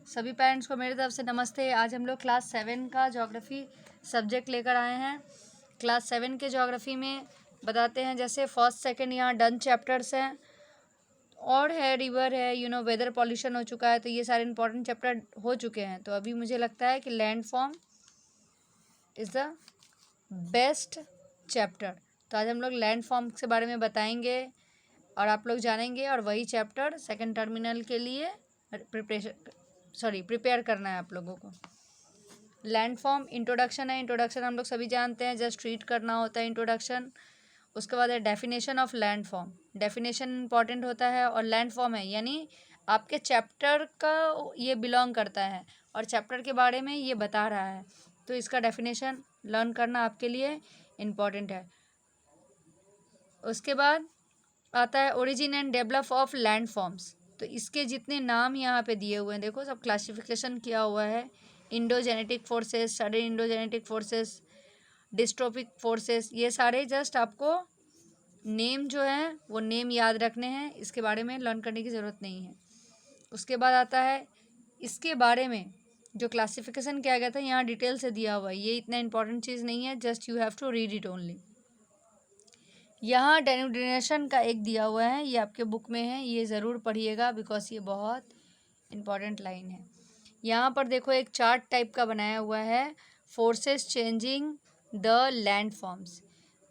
सभी पेरेंट्स को मेरी तरफ से नमस्ते। आज हम लोग क्लास 7 का ज्योग्राफी सब्जेक्ट लेकर आए हैं। क्लास 7 के ज्योग्राफी में बताते हैं, जैसे फर्स्ट सेकंड यहाँ डन चैप्टर्स हैं और है रिवर है, वेदर पॉल्यूशन हो चुका है, तो ये सारे इंपॉर्टेंट चैप्टर हो चुके हैं। तो अभी मुझे लगता है कि land form is the best chapter. तो आज हम लोग लैंड फॉर्म के बारे में बताएंगे और आप लोग जानेंगे, और वही चैप्टर सेकंड टर्मिनल के लिए प्रिपेयर करना है आप लोगों को। लैंड फॉर्म इंट्रोडक्शन है। इंट्रोडक्शन हम लोग सभी जानते हैं, जस्ट रीड करना होता है इंट्रोडक्शन। उसके बाद है definition of land form. Definition important होता है, और लैंड फॉर्म है यानी आपके चैप्टर का ये बिलोंग करता है और चैप्टर के बारे में ये बता रहा है, तो इसका डेफिनेशन लर्न करना आपके लिए इम्पॉर्टेंट है। उसके बाद आता है origin and develop of land forms. तो इसके जितने नाम यहाँ पे दिए हुए हैं, देखो सब क्लासिफिकेशन किया हुआ है। Endogenetic forces, sudden endogenetic forces, dystrophic forces, ये सारे जस्ट आपको नेम जो है वो नेम याद रखने हैं, इसके बारे में लर्न करने की ज़रूरत नहीं है। उसके बाद आता है इसके बारे में जो क्लासिफिकेशन किया गया था, यहाँ डिटेल से दिया हुआ है। ये इतना इंपॉर्टेंट चीज़ नहीं है, just you have to read it only. यहाँ डेनोमिनेशन का एक दिया हुआ है, ये आपके बुक में है, ये ज़रूर पढ़िएगा बिकॉज ये बहुत इम्पॉर्टेंट लाइन है। यहाँ पर देखो एक चार्ट टाइप का बनाया हुआ है, forces changing the land forms.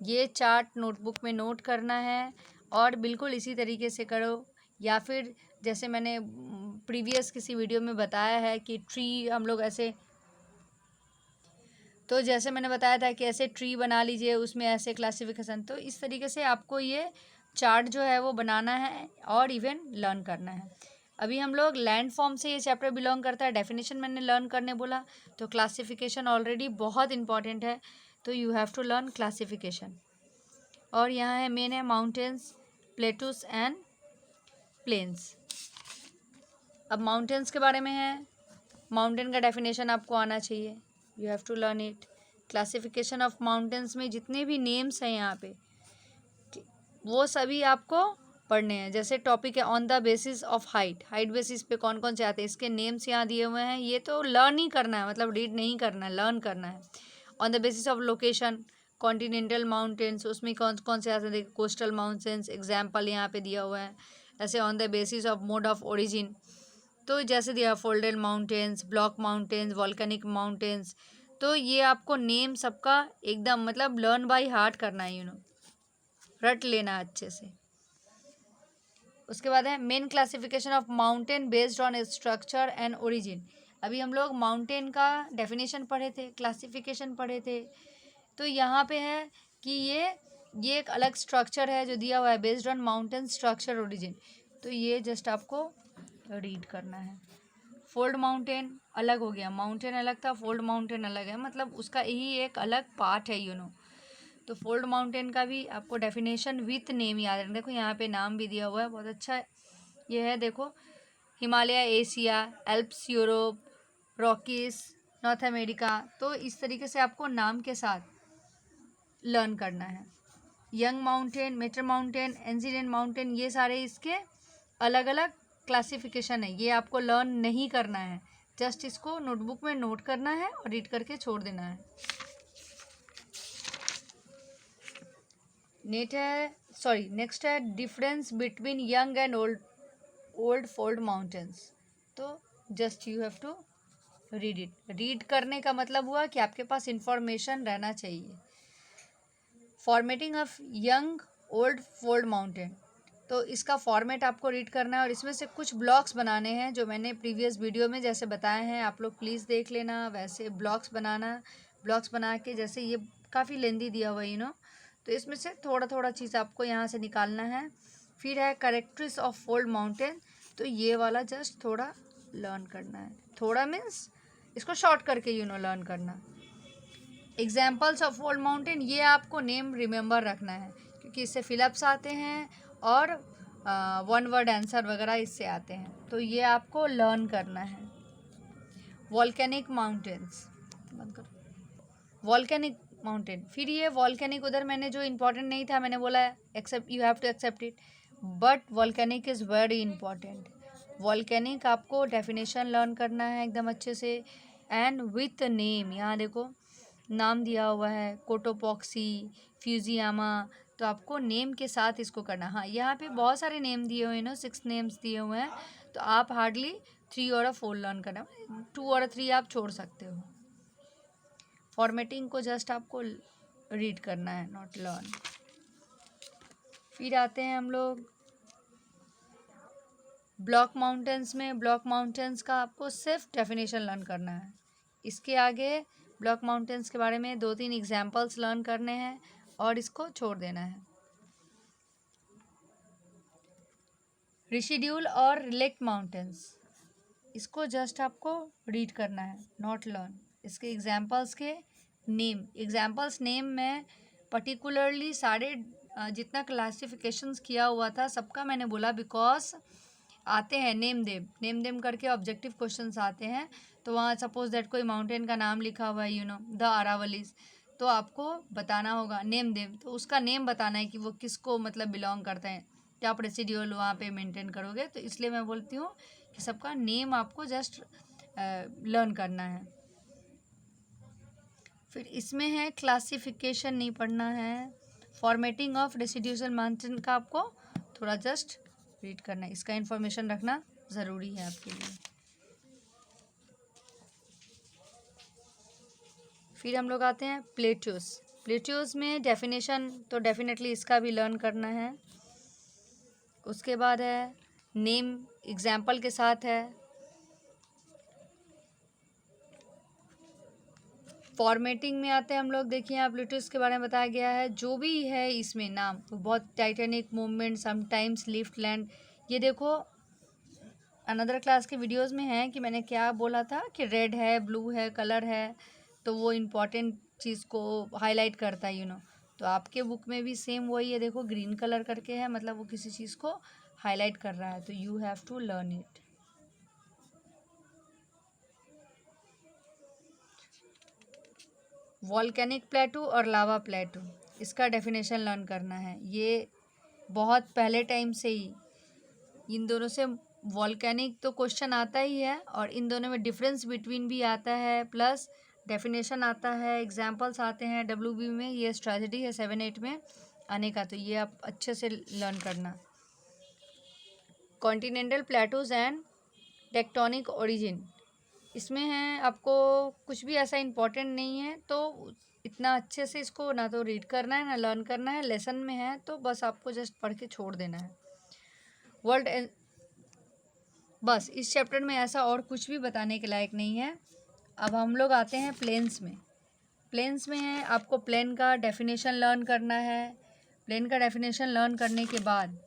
ये चार्ट नोटबुक में नोट करना है और बिल्कुल इसी तरीके से करो, या फिर जैसे मैंने प्रीवियस किसी वीडियो में बताया है कि ट्री हम लोग ऐसे, तो जैसे मैंने बताया था कि ऐसे ट्री बना लीजिए, उसमें ऐसे क्लासिफिकेशन, तो इस तरीके से आपको ये चार्ट जो है वो बनाना है और इवन लर्न करना है। अभी हम लोग लैंड फॉर्म से ये चैप्टर बिलोंग करता है। डेफिनेशन मैंने लर्न करने बोला, तो क्लासिफिकेशन ऑलरेडी बहुत इंपॉर्टेंट है, तो you have to learn classification. और यहाँ है मेन है माउंटेन्स, प्लेटूस एंड प्लेन्स। अब माउंटेन्स के बारे में है, माउंटेन का डेफिनेशन आपको आना चाहिए, you have to learn it. Classification of mountains में जितने भी नेम्स हैं यहाँ पे, वो सभी आपको पढ़ने हैं। जैसे टॉपिक है on the basis of height, height basis पे कौन कौन से आते हैं, इसके नेम्स यहाँ दिए हुए हैं। ये तो लर्न ही करना है, मतलब रीड नहीं करना है, लर्न करना है। On the basis of location, continental mountains, उसमें कौन कौन से आते हैं, देखिए कोस्टल माउंटेन्स एग्जाम्पल यहाँ पे दिया हुआ है। ऐसे on the basis of mode of origin, तो जैसे दिया folded mountains, block mountains, volcanic mountains, तो ये आपको नेम सबका एकदम मतलब लर्न बाय हार्ट करना है, रट लेना अच्छे से। उसके बाद है main classification of mountain based on structure and origin. अभी हम लोग माउंटेन का डेफिनेशन पढ़े थे, क्लासिफिकेशन पढ़े थे, तो यहाँ पे है कि ये एक अलग स्ट्रक्चर है जो दिया हुआ है, based on mountain structure origin, तो ये जस्ट आपको रीड करना है। फोल्ड माउंटेन अलग हो गया, माउंटेन अलग था, फोल्ड माउंटेन अलग है, मतलब उसका ही एक अलग पार्ट है। तो फोल्ड माउंटेन का भी आपको डेफिनेशन विथ नेम याद रखना। देखो यहाँ पे नाम भी दिया हुआ है, बहुत अच्छा ये है। देखो Himalaya Asia, Alps Europe, Rockies north America, तो इस तरीके से आपको नाम के साथ लर्न करना है। Young mountain, mature mountain, ancient mountain, ये सारे इसके अलग अलग क्लासिफिकेशन है, ये आपको लर्न नहीं करना है, जस्ट इसको नोटबुक में नोट करना है और रीड करके छोड़ देना है। नेक्स्ट है difference between young and old fold mountains. तो just you have to read it. Read करने का मतलब हुआ कि आपके पास इंफॉर्मेशन रहना चाहिए। Formatting of young old fold mountain, तो इसका फॉर्मेट आपको रीड करना है और इसमें से कुछ ब्लॉक्स बनाने हैं जो मैंने प्रीवियस वीडियो में जैसे बताए हैं, आप लोग प्लीज़ देख लेना। वैसे ब्लॉक्स बनाना, ब्लॉक्स बना के, जैसे ये काफ़ी लेंदी दिया हुआ तो इसमें से थोड़ा थोड़ा चीज़ आपको यहाँ से निकालना है। फिर है कैरेक्टरिस्टिक्स ऑफ फोल्ड माउंटेन, तो ये वाला जस्ट थोड़ा लर्न करना है, थोड़ा मीन्स इसको शॉर्ट करके लर्न करना। एग्जाम्पल्स ऑफ फोल्ड माउंटेन, ये आपको नेम रिमेंबर रखना है क्योंकि इससे फिलअप्स आते हैं और वन वर्ड आंसर वगैरह इससे आते हैं, तो ये आपको लर्न करना है। वॉल्केनिक माउंटेन्स, बंद करो, वॉल्केनिक माउंटेन, फिर ये वॉल्केनिक उधर मैंने जो इम्पोर्टेंट नहीं था मैंने बोला accept, you have to accept it, but volcanic is very important. Volcanic आपको डेफिनेशन लर्न करना है एकदम अच्छे से, एंड विथ नेम, यहाँ देखो नाम दिया हुआ है, कोटोपॉक्सी, फ्यूजियामा, तो आपको नेम के साथ इसको करना। हाँ, यहाँ पे बहुत सारे नेम दिए हुए हैं ना, 6 नेम्स दिए हुए हैं, तो आप हार्डली 3 और 4 लर्न करना, 2 और 3 आप छोड़ सकते हो। फॉर्मेटिंग को जस्ट आपको रीड करना है, नॉट लर्न। फिर आते हैं हम लोग ब्लॉक माउंटेन्स में। ब्लॉक माउंटेन्स का आपको सिर्फ डेफिनेशन लर्न करना है। इसके आगे ब्लॉक माउंटेन्स के बारे में 2-3 एग्जाम्पल्स लर्न करने हैं और इसको छोड़ देना है। रिशिड्यूल और रिलेक्ट माउंटेन्स, इसको जस्ट आपको रीड करना है, नॉट लर्न। इसके एग्जाम्पल्स के नेम, एग्जाम्पल्स नेम में पर्टिकुलरली सारे जितना क्लासिफिकेशंस किया हुआ था सबका मैंने बोला, बिकॉज आते हैं नेम देम करके ऑब्जेक्टिव क्वेश्चंस आते हैं। तो वहाँ सपोज दैट कोई माउंटेन का नाम लिखा हुआ है, द अरावलीज, तो आपको बताना होगा नेम देम, तो उसका नेम बताना है कि वो किसको मतलब बिलोंग करते हैं, क्या आप रेसिड्यूल वहाँ पे मेंटेन करोगे। तो इसलिए मैं बोलती हूँ कि सबका नेम आपको जस्ट लर्न करना है। फिर इसमें है क्लासिफिकेशन नहीं पढ़ना है, फॉर्मेटिंग ऑफ रेसिड्यूसल माउंटेन का आपको थोड़ा जस्ट रीड करना है, इसका इन्फॉर्मेशन रखना ज़रूरी है आपके लिए। फिर हम लोग आते हैं प्लेट्यूस। प्लेट्यूस में डेफिनेशन तो डेफिनेटली इसका भी लर्न करना है। उसके बाद है नेम एग्जाम्पल के साथ है। फॉर्मेटिंग में आते हैं हम लोग, देखिए यहाँ प्लेट्यूस के बारे में बताया गया है, जो भी है इसमें नाम तो बहुत Titanic movement, sometimes lift land, ये देखो अनदर क्लास के वीडियोस में है कि मैंने क्या बोला था कि रेड है, ब्लू है, कलर है, तो वो इम्पॉर्टेंट चीज़ को हाईलाइट करता है तो आपके बुक में भी सेम वही है, देखो ग्रीन कलर करके है, मतलब वो किसी चीज़ को हाईलाइट कर रहा है, तो you have to learn it. Volcanic plateau और लावा प्लेटू, इसका डेफिनेशन लर्न करना है। ये बहुत पहले टाइम से ही इन दोनों से वॉल्केनिक तो क्वेश्चन आता ही है, और इन दोनों में डिफरेंस बिटवीन भी आता है, प्लस डेफिनेशन आता है, एग्जाम्पल्स आते हैं WB में। ये स्ट्रैटेजी है 7-8 में आने का, तो ये आप अच्छे से लर्न करना। Continental plateaus and tectonic origin, इसमें है आपको कुछ भी ऐसा इम्पोर्टेंट नहीं है, तो इतना अच्छे से इसको ना तो रीड करना है ना लर्न करना है, लेसन में है तो बस आपको जस्ट पढ़ के छोड़ देना है। वर्ल्ड, बस इस चैप्टर में ऐसा और कुछ भी बताने के लायक नहीं है। अब हम लोग आते हैं प्लेन्स में। प्लेन्स में है आपको प्लेन का डेफिनेशन लर्न करना है। प्लेन का डेफिनेशन लर्न करने के बाद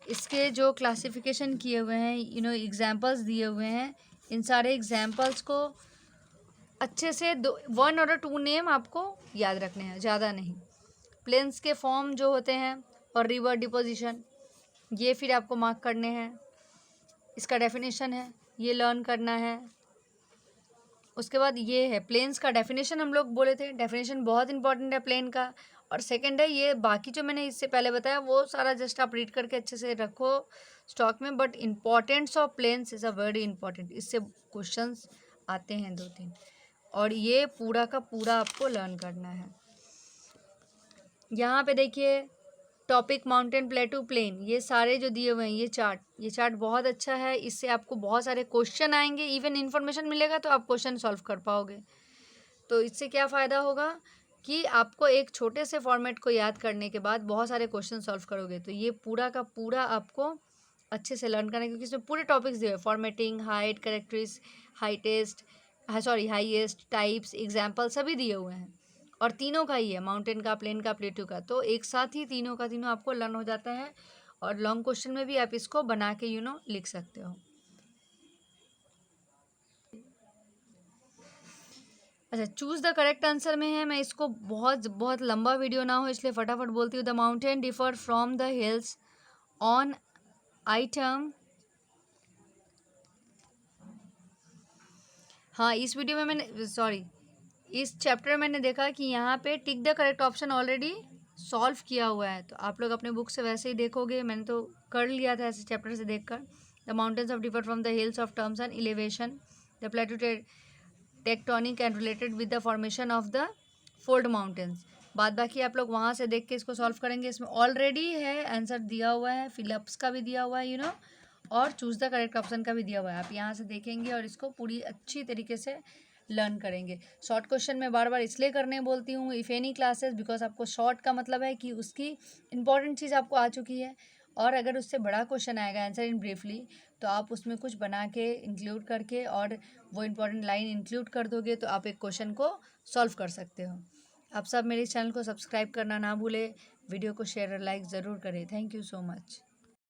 इसके जो क्लासिफिकेशन किए हुए हैं, एग्जाम्पल्स दिए हुए हैं, इन सारे एग्जाम्पल्स को अच्छे से 1 और 2 नेम आपको याद रखने हैं, ज़्यादा नहीं। प्लेन्स के फॉर्म जो होते हैं और रिवर डिपोजिशन, ये फिर आपको मार्क करने हैं। इसका डेफिनेशन है, ये लर्न करना है। उसके बाद ये है प्लेन्स का डेफिनेशन, हम लोग बोले थे डेफिनेशन बहुत इंपॉर्टेंट है प्लेन का। और सेकंड है ये बाकी जो मैंने इससे पहले बताया वो सारा जस्ट आप रीड करके अच्छे से रखो स्टॉक में, but importance of plains is a very important, इससे क्वेश्चंस आते हैं 2-3, और ये पूरा का पूरा आपको लर्न करना है। यहाँ पे देखिए टॉपिक माउंटेन प्लेटू प्लेन, ये सारे जो दिए हुए हैं, ये चार्ट बहुत अच्छा है, इससे आपको बहुत सारे क्वेश्चन आएंगे, इवन इन्फॉर्मेशन मिलेगा तो आप क्वेश्चन सॉल्व कर पाओगे। तो इससे क्या फ़ायदा होगा कि आपको एक छोटे से फॉर्मेट को याद करने के बाद बहुत सारे क्वेश्चन सॉल्व करोगे। तो ये पूरा का पूरा आपको अच्छे से लर्न करना है, क्योंकि इसमें पूरे टॉपिक्स दिए हुए, formatting, height, characteristics, highest, types, example सभी दिए हुए हैं, और तीनों का ही है, माउंटेन का, प्लेन का, प्लेटू का, तो एक साथ ही तीनों का तीनों आपको लर्न हो जाता है। और लॉन्ग क्वेश्चन में भी आप इसको बना के लिख सकते हो। अच्छा, चूज़ द करेक्ट आंसर में है, मैं इसको बहुत लंबा वीडियो ना हो इसलिए फटाफट बोलती हूँ। The mountain differ from the hills on item, हाँ इस वीडियो में मैंने इस चैप्टर में मैंने देखा कि यहाँ पे tick the correct option already solve किया हुआ है, तो आप लोग अपने बुक से वैसे ही देखोगे, मैंने तो कर लिया था ऐसे चैप्टर से देखकर, the mountains of differ from the hills of terms and elevation, the प्लेटू tectonic and related with the formation of the fold mountains. बाद बाकी आप लोग वहाँ से देख के इसको सॉल्व करेंगे। इसमें ऑलरेडी है आंसर दिया हुआ है, फिलअप्स का भी दिया हुआ है और चूज़ द करेक्ट ऑप्शन का भी दिया हुआ है। आप यहाँ से देखेंगे और इसको पूरी अच्छी तरीके से लर्न करेंगे। शॉर्ट क्वेश्चन मैं बार बार इसलिए करने बोलती हूँ इफ़ एनी क्लासेस, बिकॉज आपको शॉर्ट का मतलब है कि उसकी इंपॉर्टेंट चीज़ आपको आ चुकी है, और अगर उससे बड़ा क्वेश्चन आएगा आंसर इन ब्रीफली, तो आप उसमें कुछ बना के इंक्लूड करके और वो इंपॉर्टेंट लाइन इंक्लूड कर दोगे तो आप एक क्वेश्चन को सॉल्व कर सकते हो। आप सब मेरे चैनल को सब्सक्राइब करना ना भूलें, वीडियो को शेयर और लाइक ज़रूर करें। Thank you so much.